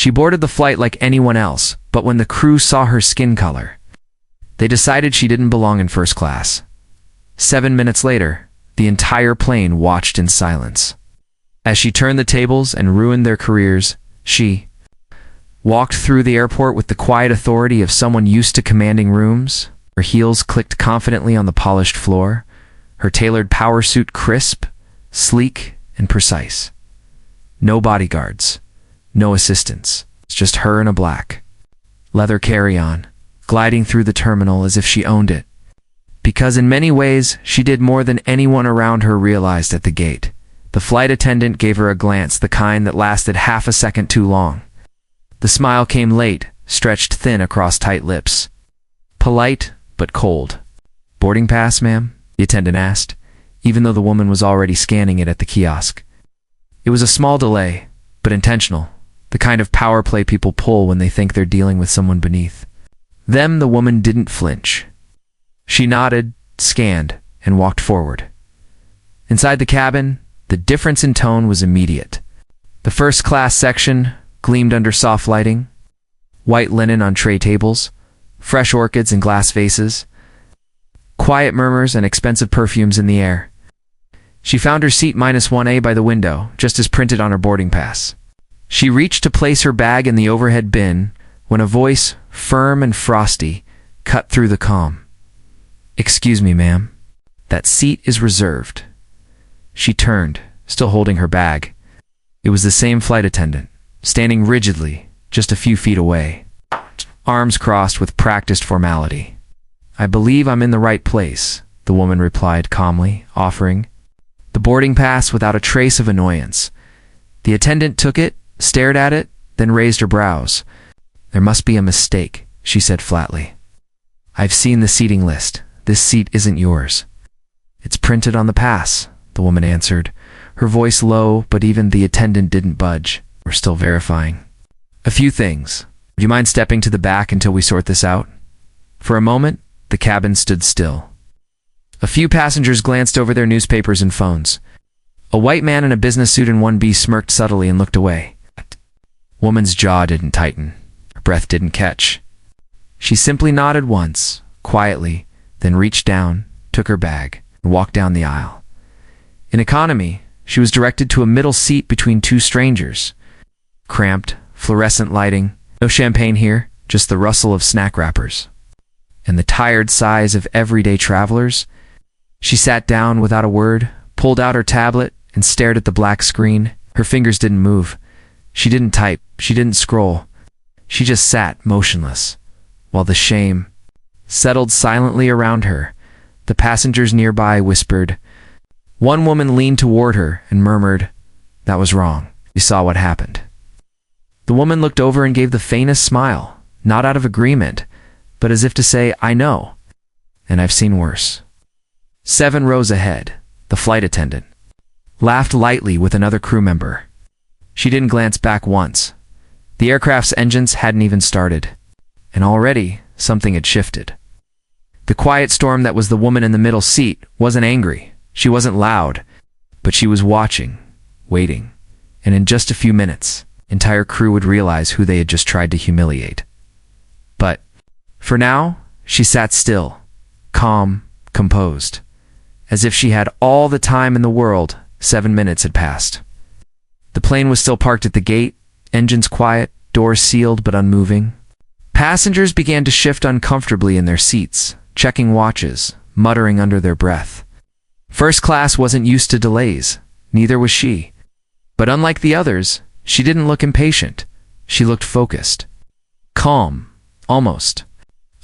She boarded the flight like anyone else, but when the crew saw her skin color, they decided she didn't belong in first class. 7 minutes later, the entire plane watched in silence. As she turned the tables and ruined their careers, she walked through the airport with the quiet authority of someone used to commanding rooms. Her heels clicked confidently on the polished floor, her tailored power suit crisp, sleek, and precise. No bodyguards, no assistants, it's just her in a black leather carry-on, gliding through the terminal as if she owned it. Because in many ways, she did more than anyone around her realized at the gate. The flight attendant gave her a glance, the kind that lasted half a second too long. The smile came late, stretched thin across tight lips. Polite, but cold. "Boarding pass, ma'am?" the attendant asked, even though the woman was already scanning it at the kiosk. It was a small delay, but intentional, the kind of power play people pull when they think they're dealing with someone beneath them. The woman didn't flinch. She nodded, scanned, and walked forward. Inside the cabin, the difference in tone was immediate. The first-class section gleamed under soft lighting, white linen on tray tables, fresh orchids in glass vases, quiet murmurs and expensive perfumes in the air. She found her seat -1A by the window, just as printed on her boarding pass. She reached to place her bag in the overhead bin when a voice, firm and frosty, cut through the calm. "Excuse me, ma'am. That seat is reserved." She turned, still holding her bag. It was the same flight attendant, standing rigidly, just a few feet away, arms crossed with practiced formality. "I believe I'm in the right place," the woman replied calmly, offering the boarding pass without a trace of annoyance. The attendant took it, stared at it, then raised her brows. "There must be a mistake," she said flatly. "I've seen the seating list. This seat isn't yours." "It's printed on the pass," the woman answered, her voice low, but even the attendant didn't budge. "We're still verifying a few things. Would you mind stepping to the back until we sort this out?" For a moment, the cabin stood still. A few passengers glanced over their newspapers and phones. A white man in a business suit and 1B smirked subtly and looked away. Woman's jaw didn't tighten. Her breath didn't catch. She simply nodded once, quietly, then reached down, took her bag, and walked down the aisle. In economy, she was directed to a middle seat between two strangers. Cramped, fluorescent lighting, no champagne here, just the rustle of snack wrappers and the tired sighs of everyday travelers. She sat down without a word, pulled out her tablet, and stared at the black screen. Her fingers didn't move. She didn't type. She didn't scroll. She just sat motionless, while the shame settled silently around her. The passengers nearby whispered. One woman leaned toward her and murmured, "That was wrong. You saw what happened." The woman looked over and gave the faintest smile, not out of agreement, but as if to say, "I know, and I've seen worse." 7 rows ahead, the flight attendant laughed lightly with another crew member. She didn't glance back once. The aircraft's engines hadn't even started, and already something had shifted. The quiet storm that was the woman in the middle seat wasn't angry. She wasn't loud, but she was watching, waiting, and in just a few minutes, entire crew would realize who they had just tried to humiliate. But for now, she sat still, calm, composed, as if she had all the time in the world. 7 minutes had passed. The plane was still parked at the gate, engines quiet, doors sealed but unmoving. Passengers began to shift uncomfortably in their seats, checking watches, muttering under their breath. First class wasn't used to delays, neither was she. But unlike the others, she didn't look impatient. She looked focused. Calm, almost.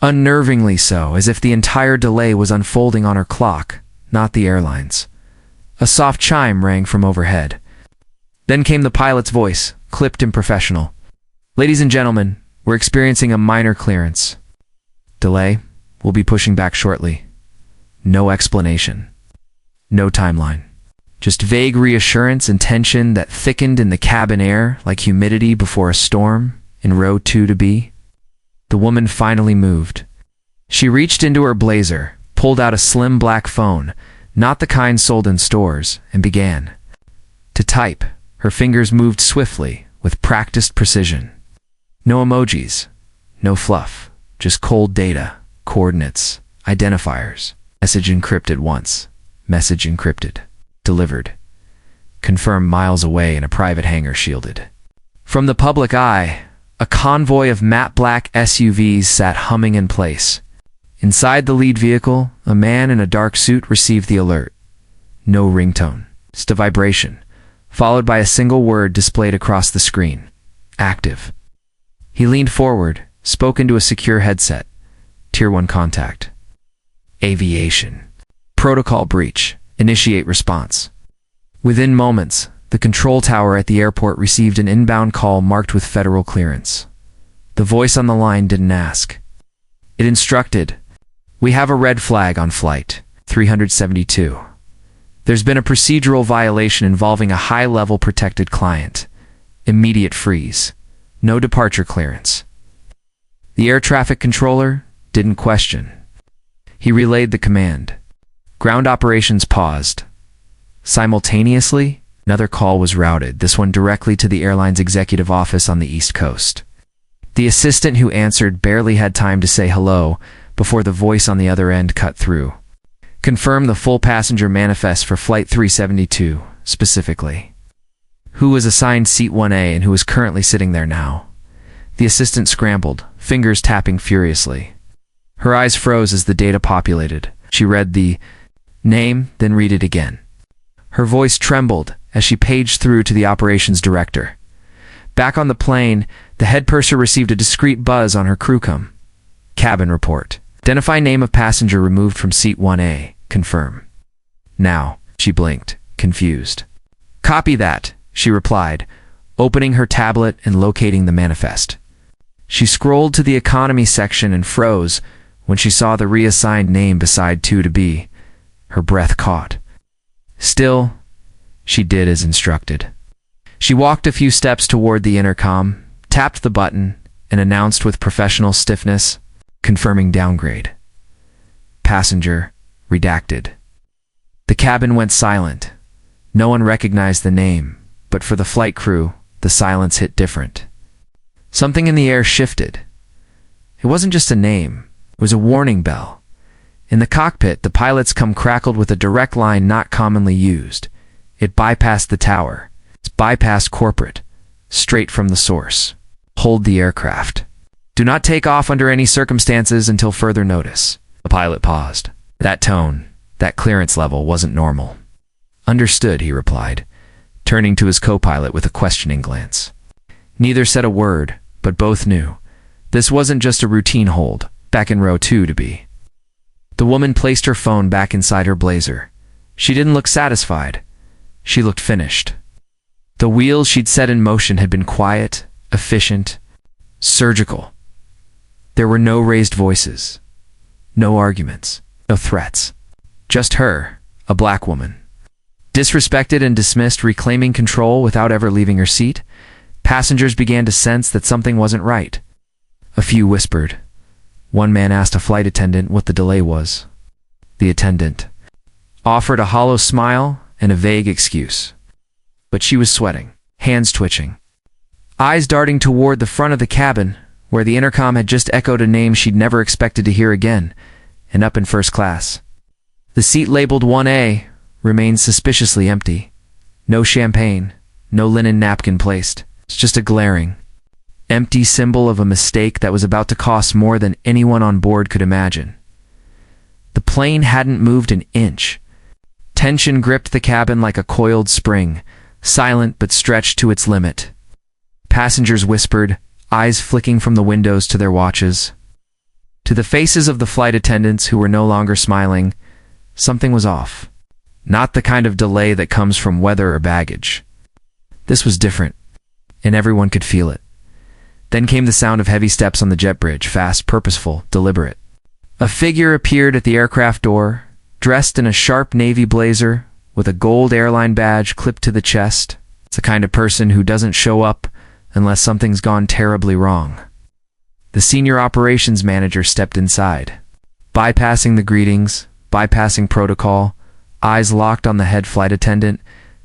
Unnervingly so, as if the entire delay was unfolding on her clock, not the airline's. A soft chime rang from overhead. Then came the pilot's voice, clipped and professional. "Ladies and gentlemen, we're experiencing a minor clearance delay. We'll be pushing back shortly." No explanation. No timeline. Just vague reassurance and tension that thickened in the cabin air like humidity before a storm in row 2B. The woman finally moved. She reached into her blazer, pulled out a slim black phone, not the kind sold in stores, and began to type. Her fingers moved swiftly, with practiced precision. No emojis, no fluff, just cold data, coordinates, identifiers. Message encrypted once, message encrypted, delivered. Confirmed miles away in a private hangar shielded. From the public eye, a convoy of matte black SUVs sat humming in place. Inside the lead vehicle, a man in a dark suit received the alert. No ringtone, just a vibration, followed by a single word displayed across the screen. Active. He leaned forward, spoke into a secure headset. Tier 1 contact. Aviation. Protocol breach. Initiate response. Within moments, the control tower at the airport received an inbound call marked with federal clearance. The voice on the line didn't ask. It instructed, "We have a red flag on flight 372. There's been a procedural violation involving a high-level protected client. Immediate freeze. No departure clearance." The air traffic controller didn't question. He relayed the command. Ground operations paused. Simultaneously, another call was routed, this one directly to the airline's executive office on the East Coast. The assistant who answered barely had time to say hello before the voice on the other end cut through. Confirm the full passenger manifest for Flight 372, specifically. Who was assigned Seat 1A and who is currently sitting there now? The assistant scrambled, fingers tapping furiously. Her eyes froze as the data populated. She read the name, then read it again. Her voice trembled as she paged through to the operations director. Back on the plane, the head purser received a discreet buzz on her crewcom. Cabin report. Identify name of passenger removed from Seat 1A. Confirm. Now, she blinked, confused. Copy that, she replied, opening her tablet and locating the manifest. She scrolled to the economy section and froze when she saw the reassigned name beside 2 to B. Her breath caught. Still, she did as instructed. She walked a few steps toward the intercom, tapped the button, and announced with professional stiffness, confirming downgrade. Passenger, redacted. The cabin went silent. No one recognized the name, but for the flight crew, the silence hit different. Something in the air shifted. It wasn't just a name, it was a warning bell. In the cockpit, the pilot's come crackled with a direct line not commonly used. It bypassed the tower. It's bypassed corporate. Straight from the source. Hold the aircraft. Do not take off under any circumstances until further notice. The pilot paused. That tone, that clearance level wasn't normal. Understood, he replied, turning to his co-pilot with a questioning glance. Neither said a word, but both knew. This wasn't just a routine hold, back in row 2 to be. The woman placed her phone back inside her blazer. She didn't look satisfied. She looked finished. The wheels she'd set in motion had been quiet, efficient, surgical. There were no raised voices, no arguments, no threats. Just her, a black woman. Disrespected and dismissed, reclaiming control without ever leaving her seat. Passengers began to sense that something wasn't right. A few whispered. One man asked a flight attendant what the delay was. The attendant offered a hollow smile and a vague excuse. But she was sweating, hands twitching, eyes darting toward the front of the cabin, where the intercom had just echoed a name she'd never expected to hear again, and up in first class. The seat labeled 1A remained suspiciously empty. No champagne, no linen napkin placed. It's just a glaring, empty symbol of a mistake that was about to cost more than anyone on board could imagine. The plane hadn't moved an inch. Tension gripped the cabin like a coiled spring, silent but stretched to its limit. Passengers whispered, eyes flicking from the windows to their watches. To the faces of the flight attendants who were no longer smiling, something was off. Not the kind of delay that comes from weather or baggage. This was different, and everyone could feel it. Then came the sound of heavy steps on the jet bridge, fast, purposeful, deliberate. A figure appeared at the aircraft door, dressed in a sharp navy blazer with a gold airline badge clipped to the chest. It's the kind of person who doesn't show up unless something's gone terribly wrong. The senior operations manager stepped inside. Bypassing the greetings, bypassing protocol, eyes locked on the head flight attendant,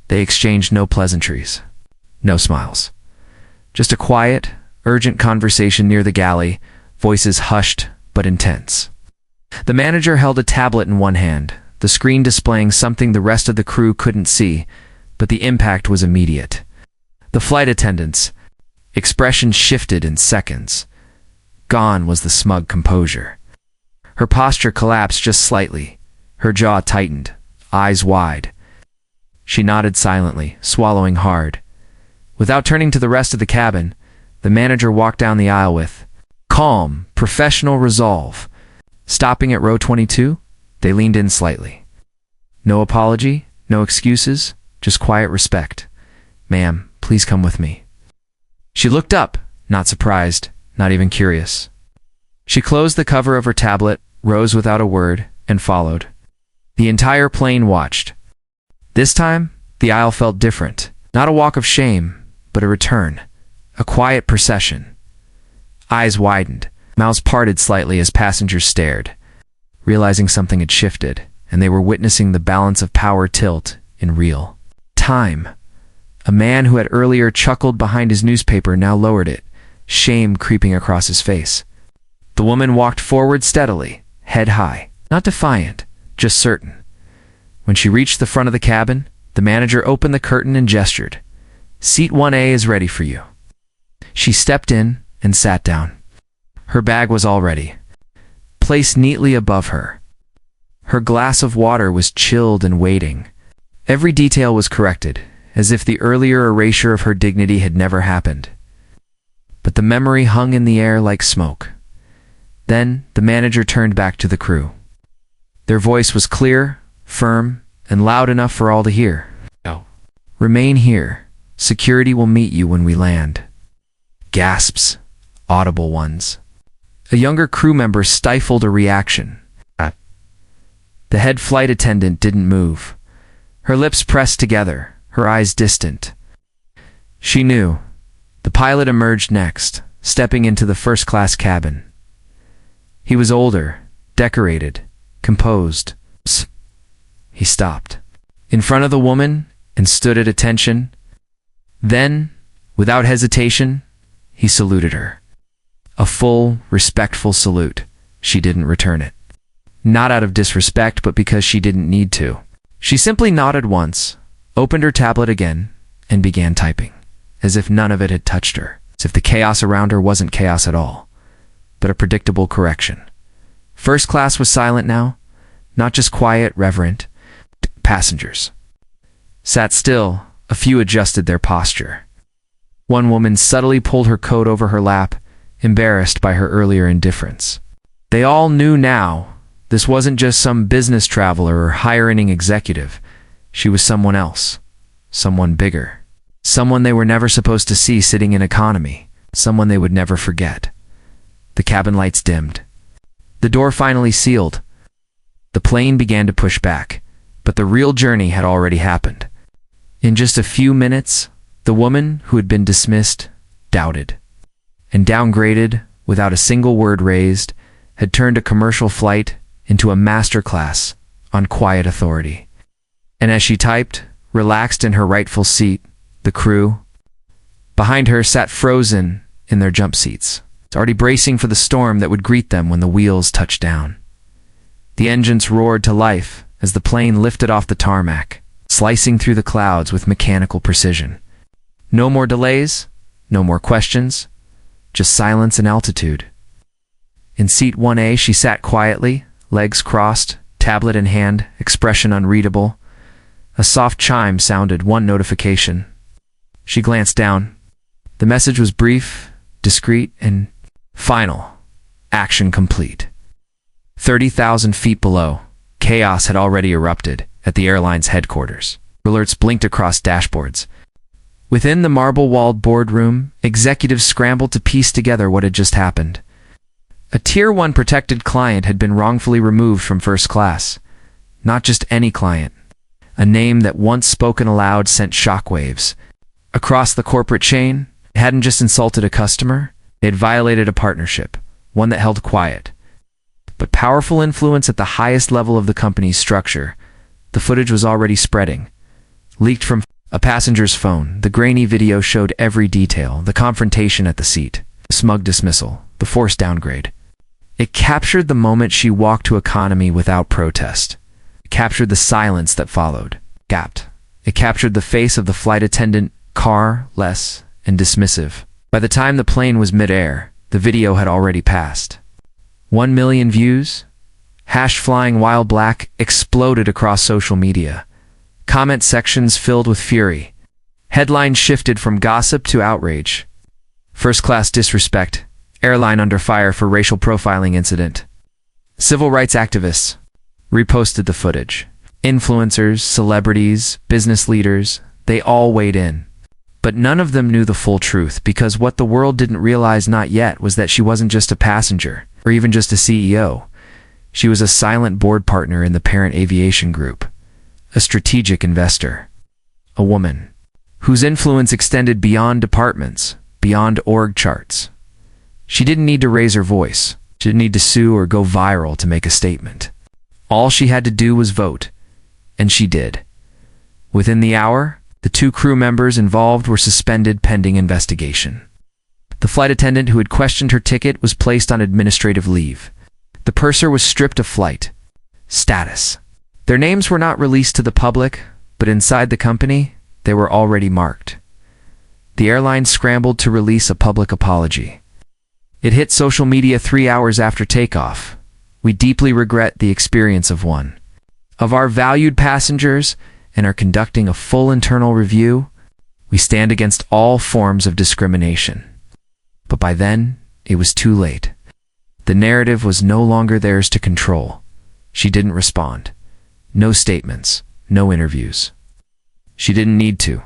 they exchanged no pleasantries, no smiles. Just a quiet, urgent conversation near the galley, voices hushed but intense. The manager held a tablet in one hand, the screen displaying something the rest of the crew couldn't see, but the impact was immediate. The flight attendant's expression shifted in seconds. Gone was the smug composure. Her posture collapsed just slightly, her jaw tightened, eyes wide. She nodded silently, swallowing hard. Without turning to the rest of the cabin, the manager walked down the aisle with calm, professional resolve. Stopping at row 22, they leaned in slightly. No apology, no excuses, just quiet respect. "Ma'am, please come with me." She looked up, not surprised, not even curious. She closed the cover of her tablet, rose without a word, and followed. The entire plane watched. This time, the aisle felt different. Not a walk of shame, but a return. A quiet procession. Eyes widened, mouths parted slightly as passengers stared, realizing something had shifted, and they were witnessing the balance of power tilt in real time. A man who had earlier chuckled behind his newspaper now lowered it, shame creeping across his face. The woman walked forward steadily, head high, not defiant, just certain. When she reached the front of the cabin, the manager opened the curtain and gestured. "Seat 1A is ready for you." She stepped in and sat down. Her bag was all ready, placed neatly above her. Her glass of water was chilled and waiting. Every detail was corrected, as if the earlier erasure of her dignity had never happened. But the memory hung in the air like smoke. Then the manager turned back to the crew. Their voice was clear, firm, and loud enough for all to hear. "No. Remain here. Security will meet you when we land." Gasps, audible ones. A younger crew member stifled a reaction. The head flight attendant didn't move. Her lips pressed together, her eyes distant. She knew. The pilot emerged next, stepping into the first-class cabin. He was older, decorated, composed. Psst. He stopped in front of the woman and stood at attention. Then, without hesitation, he saluted her. A full, respectful salute. She didn't return it. Not out of disrespect, but because she didn't need to. She simply nodded once, opened her tablet again, and began typing, as if none of it had touched her, as if the chaos around her wasn't chaos at all, but a predictable correction. First class was silent now, not just quiet, reverent. Passengers sat still, a few adjusted their posture. One woman subtly pulled her coat over her lap, embarrassed by her earlier indifference. They all knew now this wasn't just some business traveler or higher-earning executive. She was someone else, someone bigger, someone they were never supposed to see sitting in economy, someone they would never forget. The cabin lights dimmed. The door finally sealed. The plane began to push back, but the real journey had already happened. In just a few minutes, the woman who had been dismissed, doubted, and downgraded without a single word raised, had turned a commercial flight into a masterclass on quiet authority. And as she typed, relaxed in her rightful seat, the crew behind her sat frozen in their jump seats, already bracing for the storm that would greet them when the wheels touched down. The engines roared to life as the plane lifted off the tarmac, slicing through the clouds with mechanical precision. No more delays, no more questions, just silence and altitude. In seat 1A, she sat quietly, legs crossed, tablet in hand, expression unreadable. A soft chime sounded, one notification. She glanced down. The message was brief, discreet, and final. Action complete. 30,000 feet below, chaos had already erupted at the airline's headquarters. Alerts blinked across dashboards. Within the marble-walled boardroom, executives scrambled to piece together what had just happened. A Tier 1 protected client had been wrongfully removed from first class. Not just any client. A name that once spoken aloud sent shockwaves. Across the corporate chain, it hadn't just insulted a customer, it had violated a partnership, one that held quiet. But powerful influence at the highest level of the company's structure. The footage was already spreading. Leaked from a passenger's phone, the grainy video showed every detail, the confrontation at the seat, smug dismissal, the forced downgrade. It captured the moment she walked to economy without protest. It captured the silence that followed, gapped. It captured the face of the flight attendant, car-less and dismissive. By the time the plane was mid-air, the video had already passed. 1 million views? Hash flying while black exploded across social media. Comment sections filled with fury. Headlines shifted from gossip to outrage. First-class disrespect. Airline under fire for racial profiling incident. Civil rights activists reposted the footage. Influencers, celebrities, business leaders, they all weighed in. But none of them knew the full truth, because what the world didn't realize not yet was that she wasn't just a passenger, or even just a CEO. She was a silent board partner in the parent aviation group, a strategic investor, a woman whose influence extended beyond departments, beyond org charts. She didn't need to raise her voice. She didn't need to sue or go viral to make a statement. All she had to do was vote, and she did. Within the hour, the 2 crew members involved were suspended pending investigation. The flight attendant who had questioned her ticket was placed on administrative leave. The purser was stripped of flight status. Their names were not released to the public, but inside the company, they were already marked. The airline scrambled to release a public apology. It hit social media 3 hours after takeoff. We deeply regret the experience of one of our valued passengers and are conducting a full internal review. We stand against all forms of discrimination. But by then, it was too late. The narrative was no longer theirs to control. She didn't respond. No statements, no interviews. She didn't need to.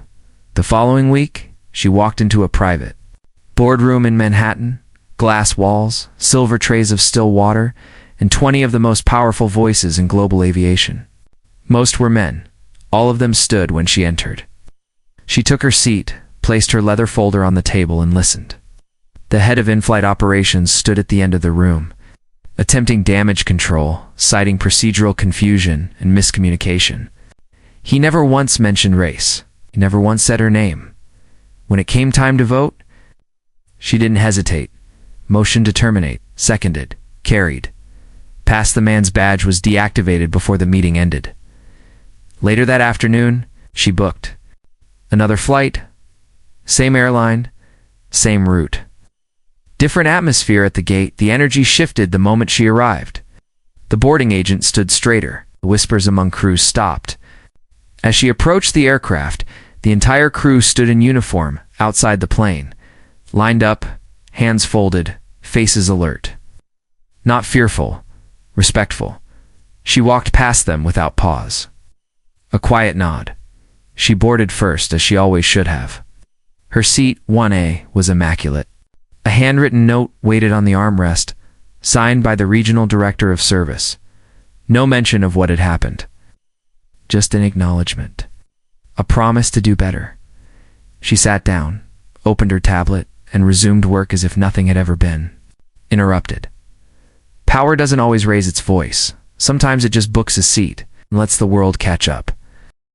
The following week, she walked into a private boardroom in Manhattan, glass walls, silver trays of still water, and 20 of the most powerful voices in global aviation. Most were men. All of them stood when she entered. She took her seat, placed her leather folder on the table, and listened. The head of in-flight operations stood at the end of the room, attempting damage control, citing procedural confusion and miscommunication. He never once mentioned race. He never once said her name. When it came time to vote, she didn't hesitate. Motion to terminate, seconded, carried. Past the man's badge was deactivated before the meeting ended. Later that afternoon, she booked another flight, same airline, same route. Different atmosphere at the gate. The energy shifted the moment she arrived. The boarding agent stood straighter. The whispers among crews stopped. As she approached the aircraft, the entire crew stood in uniform outside the plane, lined up, hands folded, faces alert. Not fearful, respectful. She walked past them without pause. A quiet nod. She boarded first, as she always should have. Her seat, 1A, was immaculate. A handwritten note waited on the armrest, signed by the regional director of service. No mention of what had happened. Just an acknowledgement. A promise to do better. She sat down, opened her tablet, and resumed work as if nothing had ever been. Interrupted. Power doesn't always raise its voice. Sometimes it just books a seat and lets the world catch up.